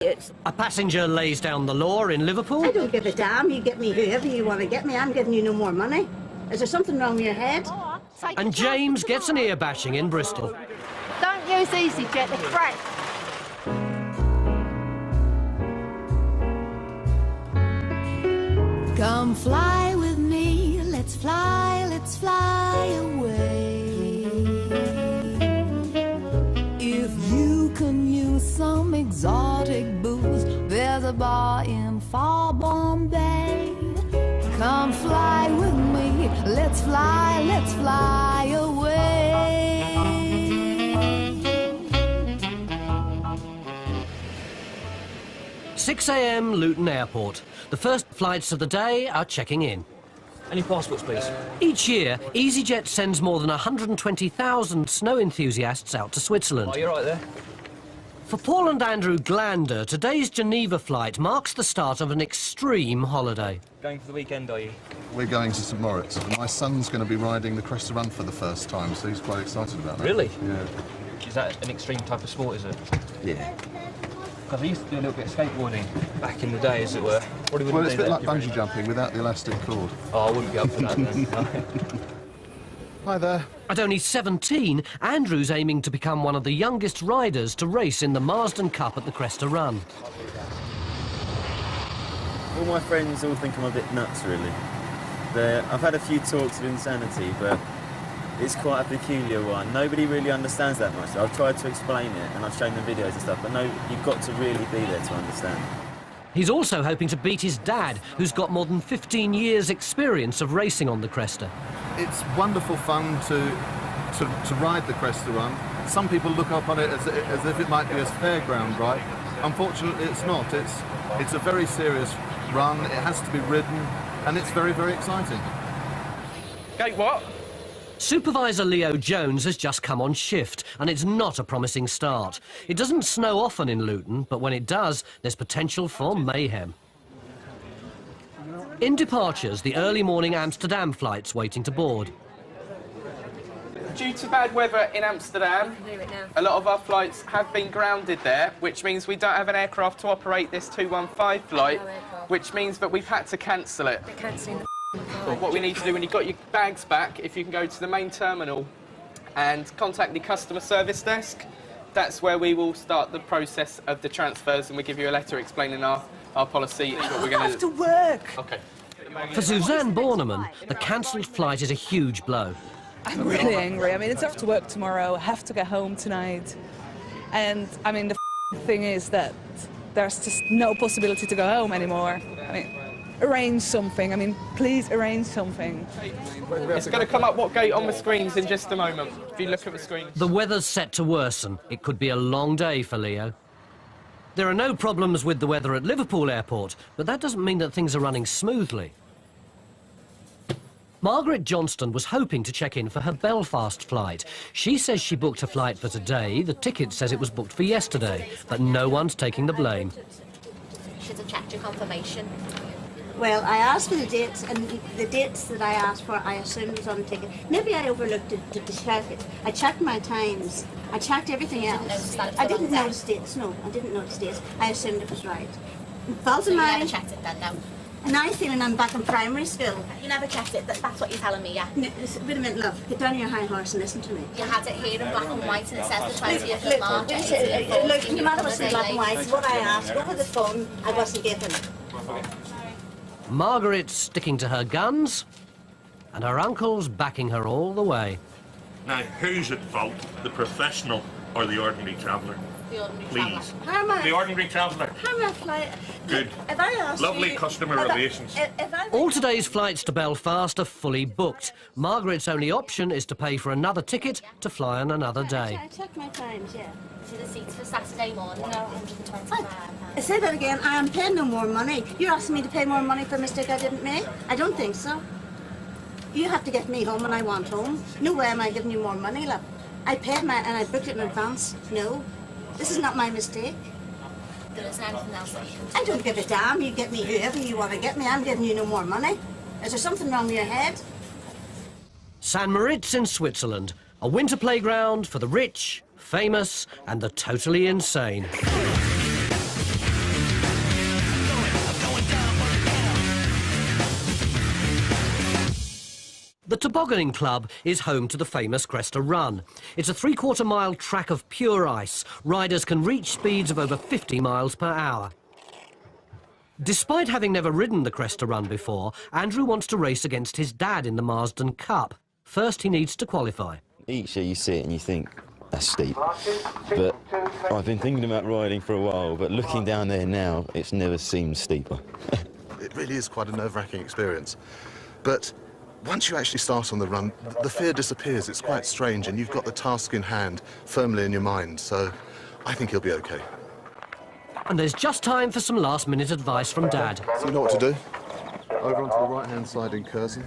A passenger lays down the law in Liverpool. I don't give a damn. You get me whoever you want to get me. I'm giving you no more money. Is there something wrong with your head? And James gets an ear bashing in Bristol. Don't use Easyjet, they're crap. Come fly with me, let's fly away. If you can use some exotic booze, there's a bar in far Bombay. Come fly with me, let's fly away. 6 a.m. Luton Airport. The first flights of the day are checking in. Any passports, please? Each year, Easyjet sends more than 120,000 snow enthusiasts out to Switzerland. Oh, you're right there. For Paul and Andrew Glander, today's Geneva flight marks the start of an extreme holiday. Going for the weekend, are you? We're going to St Moritz, and my son's going to be riding the Cresta Run for the first time, so he's quite excited about that. Really? Yeah. Is that an extreme type of sport, is it? Yeah. Because I used to do a little bit of skateboarding back in the day, as it were. Well, it's a bit like bungee jumping without the elastic cord. Oh, I wouldn't be up for that then. Hi there. At only 17, Andrew's aiming to become one of the youngest riders to race in the Marsden Cup at the Cresta Run. All my friends all think I'm a bit nuts, really. I've had a few talks of insanity, but it's quite a peculiar one. Nobody really understands that much. I've tried to explain it, and I've shown them videos and stuff, but no, you've got to really be there to understand. He's also hoping to beat his dad, who's got more than 15 years' experience of racing on the Cresta. It's wonderful fun to ride the Cresta Run. Some people look up on it as if it might be a fairground ride. Unfortunately, it's not. It's a very serious run. It has to be ridden, and it's very, very exciting. Gate what? Supervisor Leo Jones has just come on shift, and it's not a promising start. It doesn't snow often in Luton, but when it does, there's potential for mayhem. In departures, the early morning Amsterdam flights waiting to board. Due to bad weather in Amsterdam, a lot of our flights have been grounded there, which means we don't have an aircraft to operate this 215 flight, which means that we've had to cancel it. They're cancelling the What we need to do when you've got your bags back, if you can go to the main terminal and contact the customer service desk, that's where we will start the process of the transfers, and we give you a letter explaining our policy and what we're going to do. To work. Okay. For Suzanne Borneman, the cancelled flight is a huge blow. I'm really angry. I mean, it's off to work tomorrow. I have to get home tonight. And, I mean, the thing is that there's just no possibility to go home anymore. I mean, arrange something. I mean, please arrange something. It's going to come up what gate on the screens in just a moment, if you look at the screen. The weather's set to worsen. It could be a long day for Leo. There are no problems with the weather at Liverpool Airport, but that doesn't mean that things are running smoothly. Margaret Johnston was hoping to check in for her Belfast flight. She says she booked a flight for today. The ticket says it was booked for yesterday, but no one's taking the blame. You should have checked your confirmation. Well, I asked for the dates, and the dates that I asked for, I assumed was on the ticket. Maybe I overlooked it to check it. I checked my times. I checked everything else. I didn't notice dates. No, I didn't notice dates. I assumed it was right. Fault of mine. You never checked it then, no? And I feeling I'm back in primary school. You never checked it, that's what you're telling me, yeah? No, wait a minute, love. Get down on your high horse and listen to me. You had it here in black and white, and it says the 20th of March. Look, no matter what's in black and white, what I asked over the phone, I wasn't given. Margaret's sticking to her guns, and her uncle's backing her all the way. Now, who's at fault, the professional or the ordinary traveller? The ordinary Please. traveller. The ordinary traveller. How am I flying? Good. If I asked Lovely you, customer relations. All today's flights to Belfast are fully booked. Margaret's only option is to pay for another ticket to fly on another day. I checked my times, yeah. See the seats for Saturday morning, no, £125. Say that again. I am paying no more money. You're asking me to pay more money for a mistake I didn't make? I don't think so. You have to get me home when I want home. No way am I giving you more money, love. I paid and I booked it in advance. No. This is not my mistake. There isn't anything else that you can do. I don't give a damn. You get me whoever you want to get me. I'm giving you no more money. Is there something wrong with your head? St Moritz in Switzerland, a winter playground for the rich, famous and the totally insane. Tobogganing Club is home to the famous Cresta Run. It's a 3/4-mile track of pure ice. Riders can reach speeds of over 50 miles per hour. Despite having never ridden the Cresta Run before, Andrew wants to race against his dad in the Marsden Cup. First, he needs to qualify. Each year you see it and you think, that's steep. But I've been thinking about riding for a while, but looking down there now, it's never seemed steeper. It really is quite a nerve-wracking experience. But once you actually start on the run, the fear disappears. It's quite strange, and you've got the task in hand firmly in your mind, so I think he'll be okay. And there's just time for some last-minute advice from Dad. So you know what to do? Over onto the right-hand side in Curzon,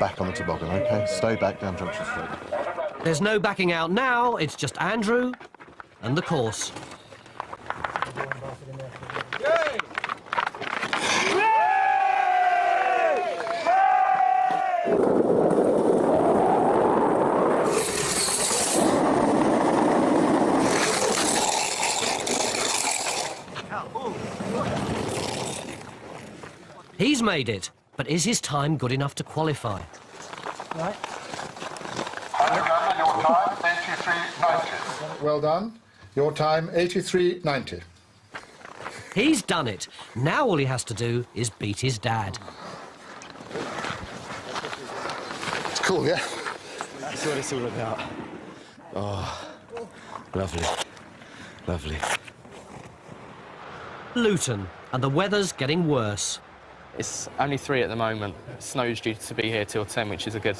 back on the toboggan, OK? Stay back down Junction Street. There's no backing out now, it's just Andrew and the course. He's made it, but is his time good enough to qualify? Right. Well done. Your time, 83.90. He's done it. Now all he has to do is beat his dad. It's cool, yeah? That's what it's all about. Oh, lovely, lovely. Luton, and the weather's getting worse. It's only 3 at the moment. Snow's due to be here till 10, which is a good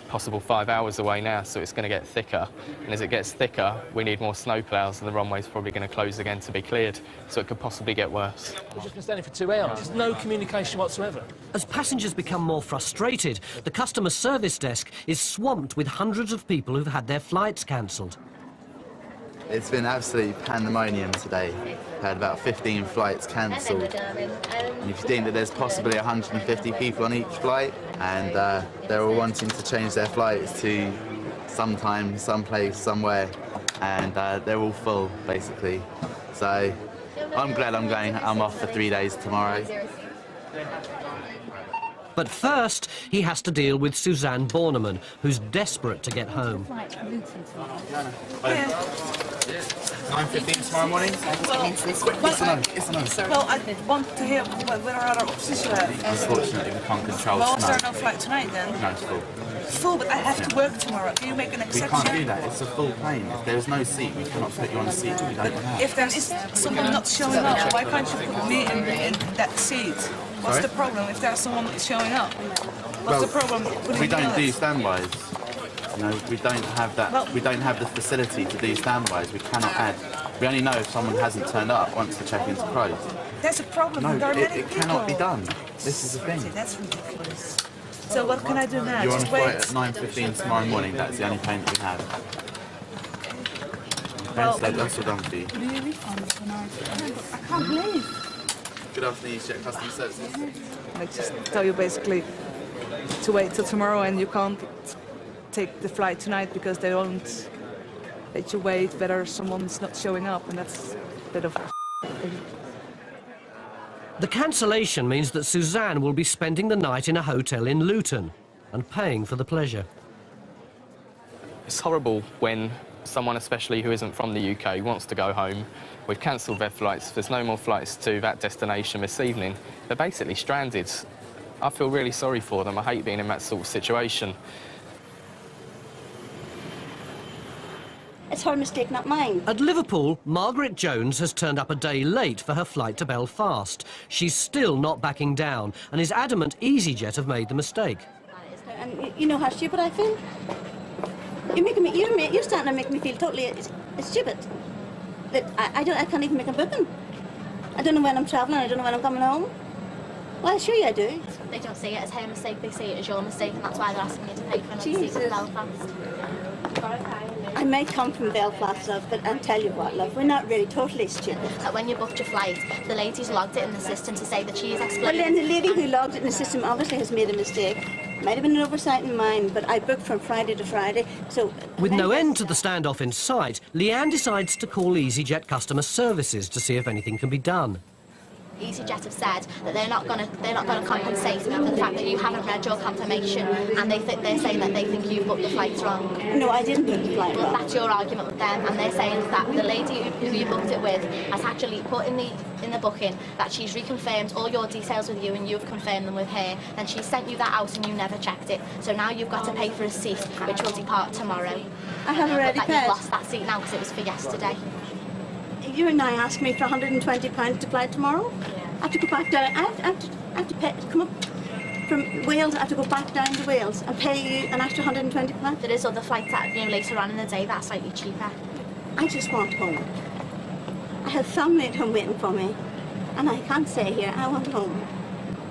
possible 5 hours away now, so it's going to get thicker. And as it gets thicker, we need more snowplows, and the runway's probably going to close again to be cleared, so it could possibly get worse. We've just been standing for 2 hours. There's no communication whatsoever. As passengers become more frustrated, the customer service desk is swamped with hundreds of people who've had their flights cancelled. It's been absolute pandemonium today. Had about 15 flights cancelled. And if you think that there's possibly 150 people on each flight, and they're all wanting to change their flights to sometime, someplace, somewhere, and they're all full, basically. So I'm glad I'm off for 3 days tomorrow. But first, he has to deal with Suzanne Borneman, who's desperate to get home. 9:15 tomorrow morning? Well, I want to hear what our other options are. Unfortunately, we can't control Well, is there snow. no flight tonight then? No, it's full. Full, but I have to work tomorrow. Can you make an We exception? can't do that. It's a full plane. If there's no seat, we cannot put you on a seat we don't have. If there is someone not showing up, why can't you put me in that seat? What's Sorry? the problem if there's someone not showing up? What's the problem? We don't do standbys. You know, we don't have that. Well- We don't have the facility to do standbys. We cannot add. We only know if someone hasn't turned up once the check-in's closed. There's a problem. No, there are many it cannot be people. done. This is the thing. See, that's ridiculous. So what can I do now? You're on a Just flight wait. at 9:15 tomorrow morning. That's the only plane that we have. Well- So that's all done for you. I can't believe. Good afternoon, Easyjet Customer Services. I just tell you basically to wait till tomorrow, and you can't take the flight tonight because they won't let you wait whether someone's not showing up, and that's a bit of The cancellation means that Suzanne will be spending the night in a hotel in Luton and paying for the pleasure. It's horrible when someone, especially who isn't from the UK, wants to go home. We've cancelled their flights. There's no more flights to that destination this evening. They're basically stranded. I feel really sorry for them. I hate being in that sort of situation. It's her mistake, not mine. At Liverpool, Margaret Jones has turned up a day late for her flight to Belfast. She's still not backing down and is adamant Easyjet have made the mistake. And you know how stupid I feel? You're starting to make me feel totally stupid. That I can't even make a booking. I don't know when I'm travelling, I don't know when I'm coming home. Well, I assure you I do. They don't see it as her mistake, they see it as your mistake, and that's why they're asking you to pay for another seat in Belfast. I may come from Belfast, love, but I'll tell you what, love, we're not really totally stupid. That when you booked your flight, the lady's logged it in the system to say that she's Well, explained... then the lady who logged it in the system obviously has made a mistake. Might have been an oversight in mine, but I booked from Friday to Friday, so... With no end to the standoff in sight, Leanne decides to call Easyjet customer services to see if anything can be done. EasyJet have said that they're not going to compensate for the fact that you haven't read your confirmation, and they're saying that they think you've booked the flights wrong. No, I didn't book the flight wrong. That's your argument with them, and they're saying that the lady who you booked it with has actually put in the booking that she's reconfirmed all your details with you, and you've confirmed them with her. Then she sent you that out, and you never checked it. So now you've got to pay for a seat, which will depart tomorrow. I have already paid. You've lost that seat now because it was for yesterday. You're now asking me for £120 to fly tomorrow? Yeah. I have to go back down. I have to pay to come up from Wales. I have to go back down to Wales and pay you an extra £120. There is other flights that later on in the day that are slightly cheaper. I just want home. I have family at home waiting for me, and I can't stay here. I want home.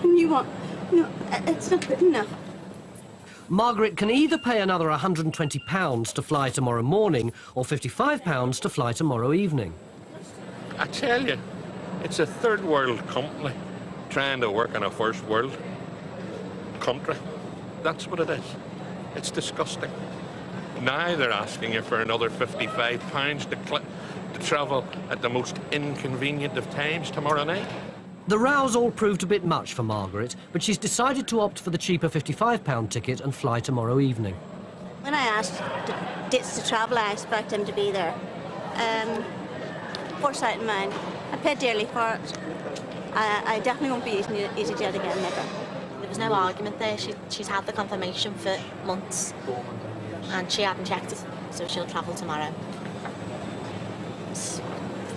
And you want? No, it's not good enough. Margaret can either pay another £120 to fly tomorrow morning or £55 to fly tomorrow evening. I tell you, it's a third world company trying to work in a first world country. That's what it is. It's disgusting. Now they're asking you for another £55 to travel at the most inconvenient of times tomorrow night. The rows all proved a bit much for Margaret, but she's decided to opt for the cheaper £55 ticket and fly tomorrow evening. When I asked the dates to travel, I expect him to be there. Foresight in mind. I paid dearly for it. I definitely won't be using EasyJet again, never. There was no argument there. She's had the confirmation for months, and she hadn't checked it, so she'll travel tomorrow. She's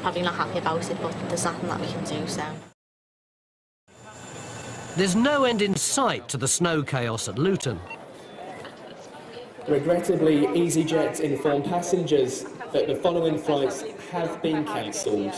probably not happy about it, but there's nothing that we can do, so. There's no end in sight to the snow chaos at Luton. Regrettably, EasyJet informed passengers that the following flights have been cancelled.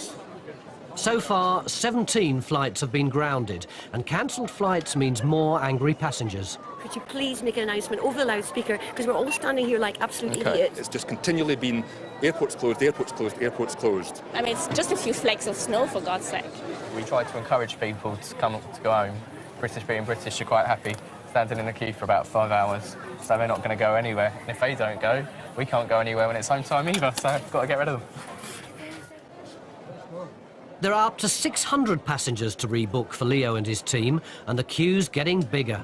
So far, 17 flights have been grounded, and cancelled flights means more angry passengers. Could you please make an announcement over the loudspeaker, because we're all standing here like absolute idiots. It's just continually been airports closed, airports closed, airports closed. I mean, it's just a few flakes of snow, for God's sake. We try to encourage people to come to go home. British being British, are quite happy standing in the queue for about 5 hours, so they're not going to go anywhere. And if they don't go, we can't go anywhere when it's home time either, so we've got to get rid of them. There are up to 600 passengers to rebook for Leo and his team, and the queue's getting bigger.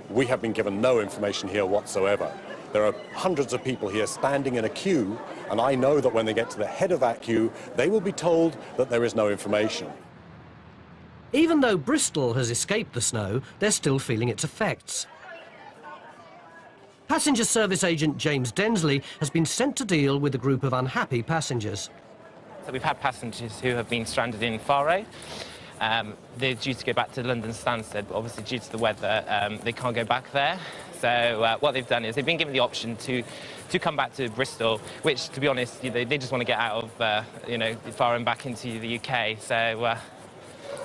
We have been given no information here whatsoever. There are hundreds of people here standing in a queue, and I know that when they get to the head of that queue, they will be told that there is no information. Even though Bristol has escaped the snow, they're still feeling its effects. Passenger service agent James Densley has been sent to deal with a group of unhappy passengers. So we've had passengers who have been stranded in Faro. They're due to go back to London Stansted, but obviously due to the weather, they can't go back there. So what they've done is they've been given the option to come back to Bristol, which, to be honest, they just want to get out of, Faro and back into the UK. So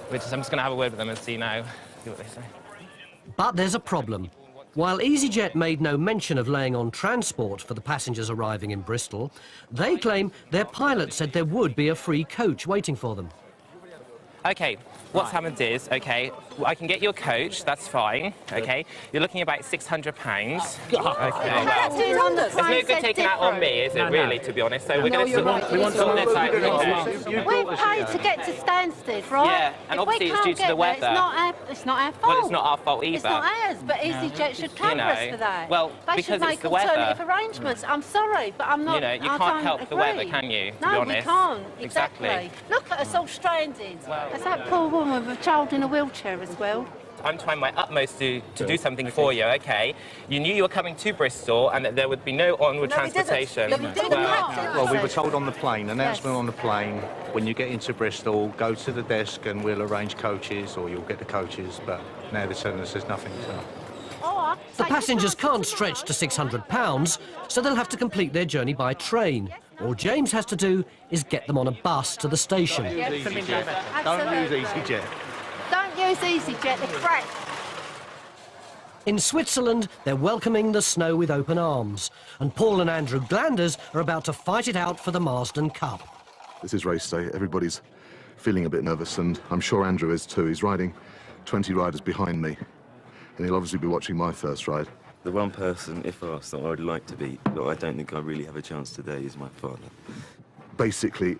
I'm just going to have a word with them and see what they say. But there's a problem. While EasyJet made no mention of laying on transport for the passengers arriving in Bristol, they claim their pilot said there would be a free coach waiting for them. OK, what's happened is, OK, I can get your coach, that's fine, OK? You're looking at about £600. OK, well, there's no good taking that on me, is it, really, to be honest? So we're going to sort this out. We're paid to get to Stansted, right? Yeah, and obviously it's due to the weather. It's not our fault. Well, it's not our fault either. It's not ours, but EasyJet should cover us for that. Well, they should make alternative arrangements. I'm sorry, but I'm not. You can't help the weather, can you, to be honest? No, we can't. Exactly. Look at us all stranded. There's that poor woman with a child in a wheelchair as well. I'm trying my utmost to do something for you, OK? You knew you were coming to Bristol and that there would be no onward transportation. Well, we were told on the plane, announcement on the plane, when you get into Bristol, go to the desk and we'll arrange coaches, or you'll get the coaches, but now they're telling us there's nothing to. The passengers can't stretch to £600, so they'll have to complete their journey by train. All James has to do is get them on a bus to the station. Don't use EasyJet. Don't use EasyJet, they're crap. In Switzerland, they're welcoming the snow with open arms, and Paul and Andrew Glanders are about to fight it out for the Marsden Cup. This is race day. Everybody's feeling a bit nervous, and I'm sure Andrew is too. He's riding 20 riders behind me, and he'll obviously be watching my first ride. The one person, if asked, that I would like to beat, but I don't think I really have a chance today, is my father. Basically,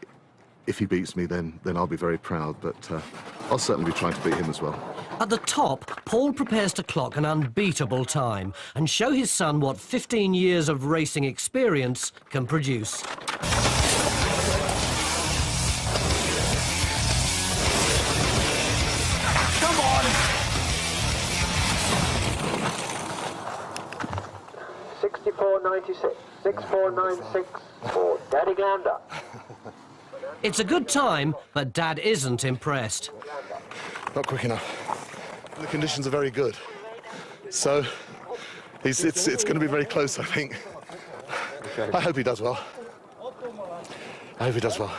if he beats me, then I'll be very proud, but I'll certainly be trying to beat him as well. At the top, Paul prepares to clock an unbeatable time and show his son what 15 years of racing experience can produce. Come on! 64.96, 64.96 for Daddy Gander. It's a good time, but Dad isn't impressed. Not quick enough. The conditions are very good, so it's going to be very close, I think. I hope he does well. I hope he does well.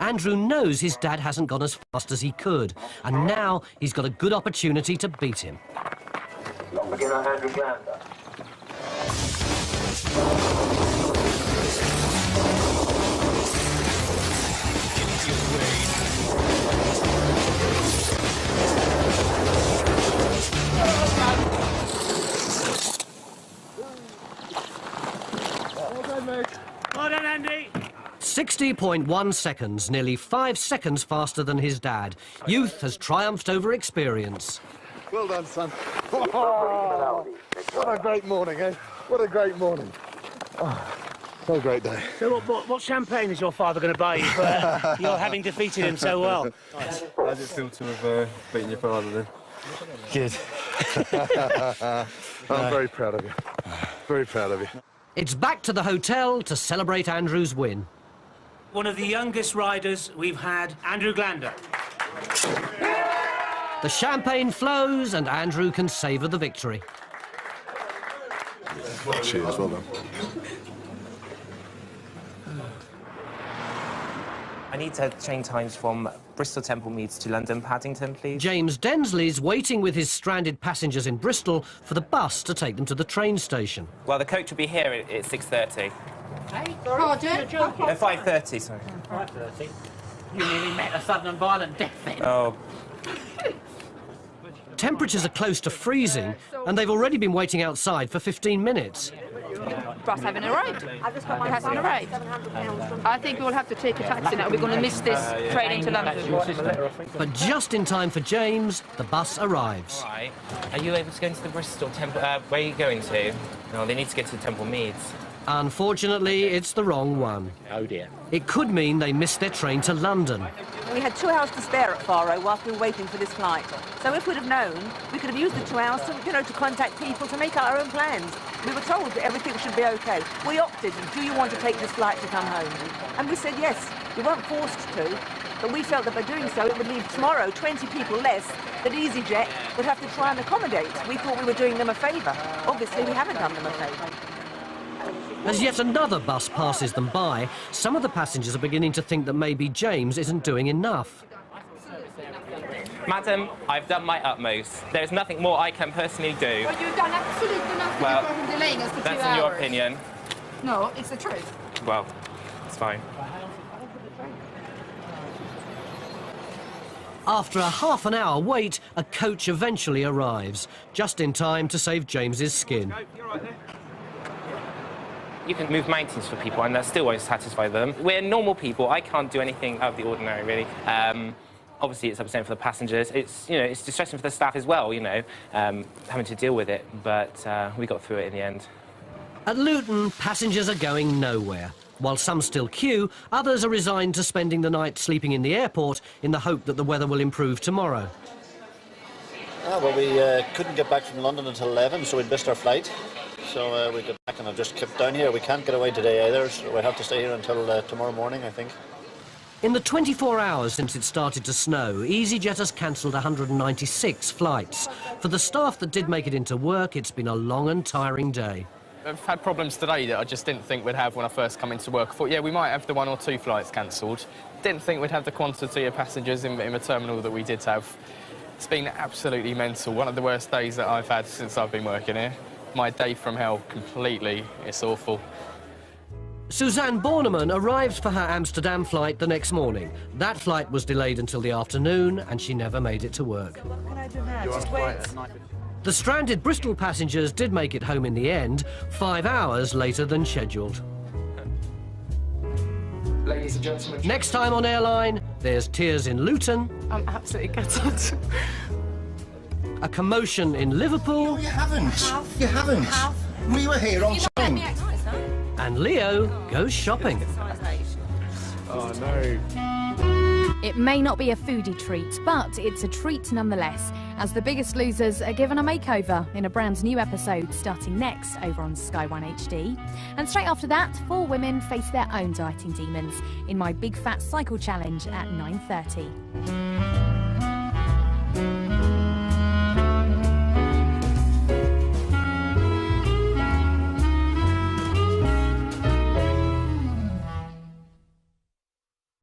Andrew knows his dad hasn't gone as fast as he could, and now he's got a good opportunity to beat him. Long beginner Andrew Gander. Well done, Andy. 60.1 seconds, nearly 5 seconds faster than his dad. Youth has triumphed over experience. Well done, son. What a great morning, eh? What a great morning. Oh, what a great day. So what champagne is your father going to buy you for you're having defeated him so well? Nice. How does it feel to have beaten your father then? Good. I'm very proud of you. Very proud of you. It's back to the hotel to celebrate Andrew's win. One of the youngest riders we've had, Andrew Glander. The champagne flows and Andrew can savour the victory. Cheers, well done. I need to change times from Bristol Temple Meads to London Paddington, please. James Densley's waiting with his stranded passengers in Bristol for the bus to take them to the train station. Well, the coach will be here at 6:30. Hey, Roger. 5:30, sorry. 5:30. You nearly met a sudden and violent death then. Oh. Temperatures are close to freezing, and they've already been waiting outside for 15 minutes. Bus haven't arrived. It hasn't arrived. I think we'll have to take a taxi now. We're going to miss this train into London. But just in time for James, the bus arrives. Right. Are you able to go into the Bristol Temple? Where are you going to? No, they need to get to the Temple Meads. Unfortunately, it's the wrong one. Oh dear. It could mean they missed their train to London. We had 2 hours to spare at Faro whilst we were waiting for this flight. So if we'd have known, we could have used the 2 hours to, to contact people, to make our own plans. We were told that everything should be okay. We opted, do you want to take this flight to come home? And we said yes. We weren't forced to, but we felt that by doing so, it would leave tomorrow 20 people less that Easyjet would have to try and accommodate. We thought we were doing them a favour. Obviously, we haven't done them a favour. As yet another bus passes them by, some of the passengers are beginning to think that maybe James isn't doing enough. Madam, I've done my utmost. There's nothing more I can personally do. Well, you've done absolutely nothing Well, apart from delaying us for 2 hours. That's in your opinion. No, it's the truth. Well, it's fine. After a half-an-hour wait, a coach eventually arrives, just in time to save James's skin. You can move mountains for people and that still won't satisfy them. We're normal people. I can't do anything out of the ordinary, really. Obviously, it's upsetting for the passengers. It's, it's distressing for the staff as well, having to deal with it. But we got through it in the end. At Luton, passengers are going nowhere. While some still queue, others are resigned to spending the night sleeping in the airport in the hope that the weather will improve tomorrow. Well, we couldn't get back from London until 11, so we missed our flight. So we got back and I've just kept down here. We can't get away today either, so we have to stay here until tomorrow morning, I think. In the 24 hours since it started to snow, Easyjet has cancelled 196 flights. For the staff that did make it into work, it's been a long and tiring day. I've had problems today that I just didn't think we'd have when I first come into work. I thought, yeah, we might have the 1 or 2 flights cancelled. Didn't think we'd have the quantity of passengers in the terminal that we did have. It's been absolutely mental. One of the worst days that I've had since I've been working here. My day from hell, completely. It's awful. Suzanne Borneman arrived for her Amsterdam flight the next morning. That flight was delayed until the afternoon, and she never made it to work. What can I do now? Just wait. The stranded Bristol passengers did make it home in the end, 5 hours later than scheduled. ladies and gentlemen. Next time on Airline, there's tears in Luton. I'm absolutely gutted. A commotion in Liverpool. You haven't. You haven't. We were here on time. And Leo goes shopping. Oh no. It may not be a foodie treat, but it's a treat nonetheless, as The Biggest Losers are given a makeover in a brand new episode starting next over on Sky One HD. And straight after that, 4 women face their own dieting demons in My Big Fat Cycle Challenge at 9:30.